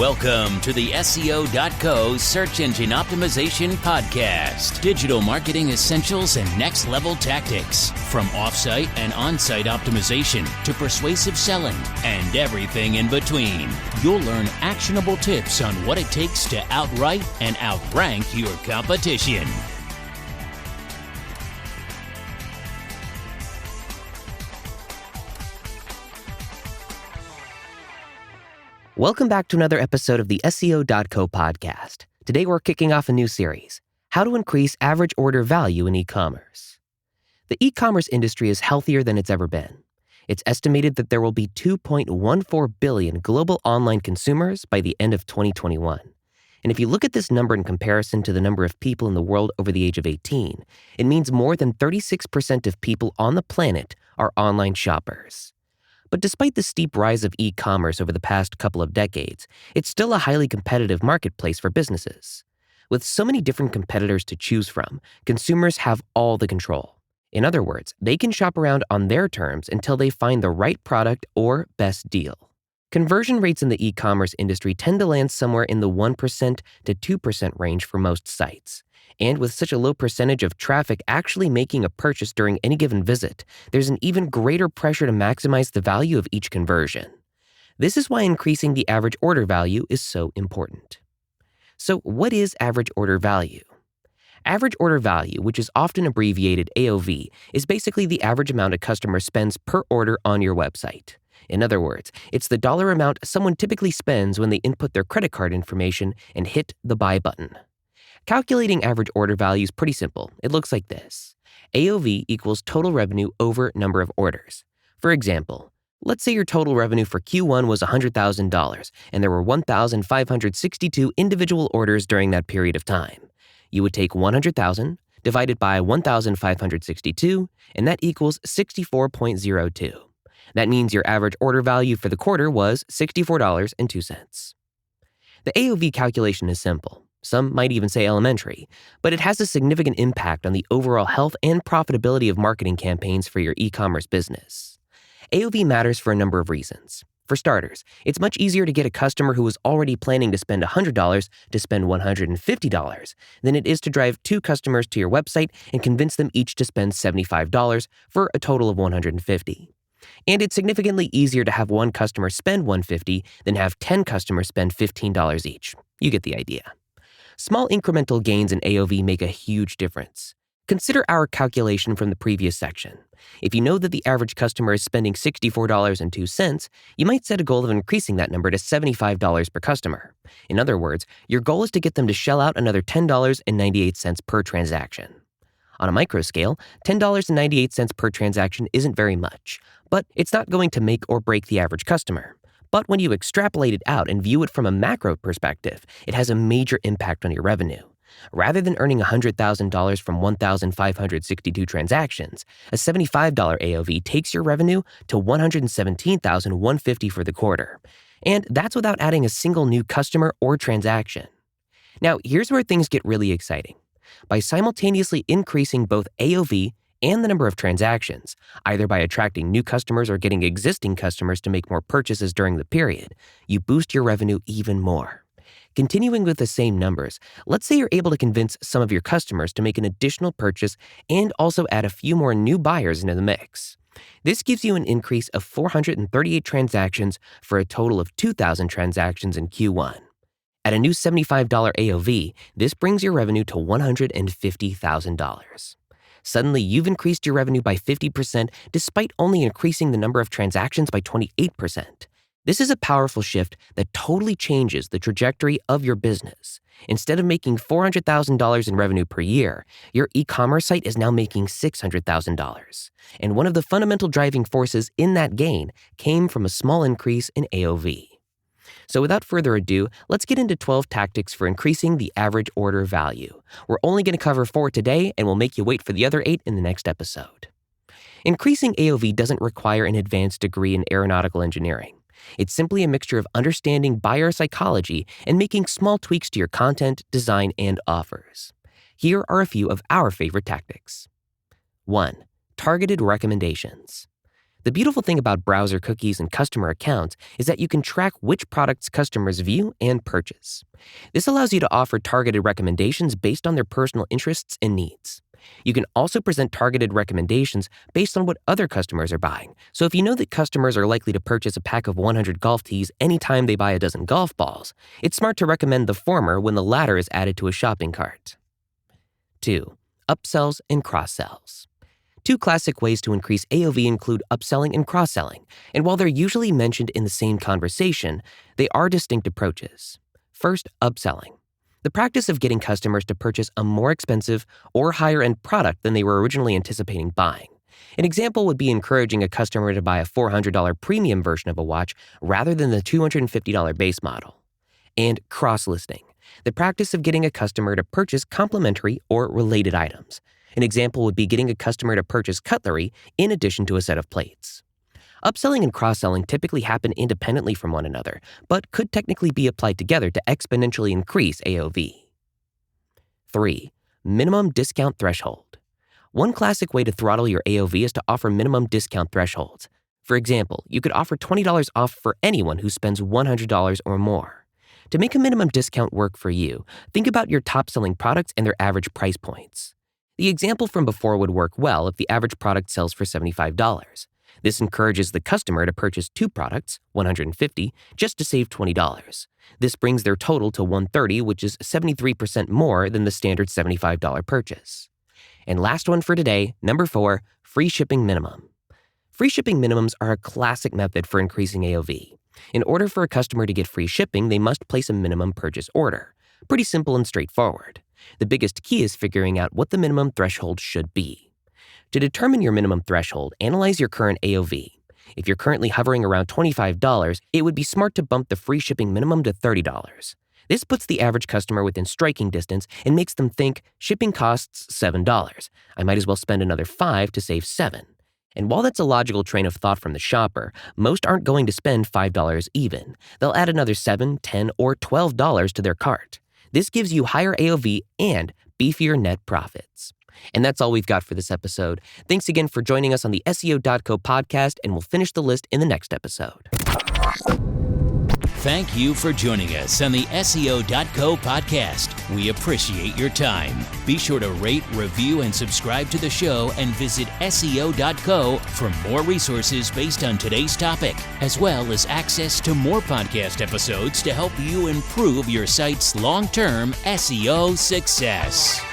Welcome to the SEO.co Search Engine Optimization Podcast. Digital marketing essentials and next-level tactics. From off-site and on-site optimization to persuasive selling and everything in between. You'll learn actionable tips on what it takes to outright and outrank your competition. Welcome back to another episode of the SEO.co podcast. Today we're kicking off a new series, How to Increase Average Order Value in E-commerce. The e-commerce industry is healthier than it's ever been. It's estimated that there will be 2.14 billion global online consumers by the end of 2021. And if you look at this number in comparison to the number of people in the world over the age of 18, it means more than 36% of people on the planet are online shoppers. But despite the steep rise of e-commerce over the past couple of decades, it's still a highly competitive marketplace for businesses. With so many different competitors to choose from, consumers have all the control. In other words, they can shop around on their terms until they find the right product or best deal. Conversion rates in the e-commerce industry tend to land somewhere in the 1% to 2% range for most sites. And with such a low percentage of traffic actually making a purchase during any given visit, there's an even greater pressure to maximize the value of each conversion. This is why increasing the average order value is so important. So what is average order value? Average order value, which is often abbreviated AOV, is basically the average amount a customer spends per order on your website. In other words, it's the dollar amount someone typically spends when they input their credit card information and hit the buy button. Calculating average order value is pretty simple. It looks like this. AOV equals total revenue over number of orders. For example, let's say your total revenue for Q1 was $100,000 and there were 1,562 individual orders during that period of time. You would take 100,000 divided by 1,562, and that equals 64.02. That means your average order value for the quarter was $64.02. The AOV calculation is simple. Some might even say elementary, but it has a significant impact on the overall health and profitability of marketing campaigns for your e-commerce business. AOV matters for a number of reasons. For starters, it's much easier to get a customer who is already planning to spend $100 to spend $150 than it is to drive two customers to your website and convince them each to spend $75 for a total of $150. And it's significantly easier to have one customer spend $150 than have 10 customers spend $15 each. You get the idea. Small incremental gains in AOV make a huge difference. Consider our calculation from the previous section. If you know that the average customer is spending $64.02, you might set a goal of increasing that number to $75 per customer. In other words, your goal is to get them to shell out another $10.98 per transaction. On a micro scale, $10.98 per transaction isn't very much, but it's not going to make or break the average customer. But when you extrapolate it out and view it from a macro perspective, it has a major impact on your revenue. Rather than earning $100,000 from 1,562 transactions, a $75 AOV takes your revenue to $117,150 for the quarter. And that's without adding a single new customer or transaction. Now, here's where things get really exciting. By simultaneously increasing both AOV and the number of transactions, either by attracting new customers or getting existing customers to make more purchases during the period, you boost your revenue even more. Continuing with the same numbers, let's say you're able to convince some of your customers to make an additional purchase and also add a few more new buyers into the mix. This gives you an increase of 438 transactions for a total of 2,000 transactions in Q1. At a new $75 AOV, this brings your revenue to $150,000. Suddenly, you've increased your revenue by 50% despite only increasing the number of transactions by 28%. This is a powerful shift that totally changes the trajectory of your business. Instead of making $400,000 in revenue per year, your e-commerce site is now making $600,000. And one of the fundamental driving forces in that gain came from a small increase in AOV. So without further ado, let's get into 12 tactics for increasing the average order value. We're only going to cover 4 today, and we'll make you wait for the other 8 in the next episode. Increasing AOV doesn't require an advanced degree in aeronautical engineering. It's simply a mixture of understanding buyer psychology and making small tweaks to your content, design, and offers. Here are a few of our favorite tactics. 1. Targeted recommendations. The beautiful thing about browser cookies and customer accounts is that you can track which products customers view and purchase. This allows you to offer targeted recommendations based on their personal interests and needs. You can also present targeted recommendations based on what other customers are buying. So if you know that customers are likely to purchase a pack of 100 golf tees anytime they buy a dozen golf balls, it's smart to recommend the former when the latter is added to a shopping cart. 2. Upsells and cross-sells. Two classic ways to increase AOV include upselling and cross-selling, and while they're usually mentioned in the same conversation, they are distinct approaches. First, upselling. The practice of getting customers to purchase a more expensive or higher-end product than they were originally anticipating buying. An example would be encouraging a customer to buy a $400 premium version of a watch rather than the $250 base model. And cross-listing. The practice of getting a customer to purchase complementary or related items. An example would be getting a customer to purchase cutlery in addition to a set of plates. Upselling and cross-selling typically happen independently from one another, but could technically be applied together to exponentially increase AOV. 3. Minimum discount threshold. One classic way to throttle your AOV is to offer minimum discount thresholds. For example, you could offer $20 off for anyone who spends $100 or more. To make a minimum discount work for you, think about your top-selling products and their average price points. The example from before would work well if the average product sells for $75. This encourages the customer to purchase two products, $150, just to save $20. This brings their total to $130, which is 73% more than the standard $75 purchase. And last one for today, number 4, free shipping minimum. Free shipping minimums are a classic method for increasing AOV. In order for a customer to get free shipping, they must place a minimum purchase order. Pretty simple and straightforward. The biggest key is figuring out what the minimum threshold should be. To determine your minimum threshold, analyze your current AOV. If you're currently hovering around $25, it would be smart to bump the free shipping minimum to $30. This puts the average customer within striking distance and makes them think, shipping costs $7. I might as well spend another $5 to save $7. And while that's a logical train of thought from the shopper, most aren't going to spend $5 even. They'll add another $7, $10, or $12 to their cart. This gives you higher AOV and beefier net profits. And that's all we've got for this episode. Thanks again for joining us on the SEO.co podcast, and we'll finish the list in the next episode. Thank you for joining us on the SEO.co podcast. We appreciate your time. Be sure to rate, review, and subscribe to the show, and visit SEO.co for more resources based on today's topic, as well as access to more podcast episodes to help you improve your site's long-term SEO success.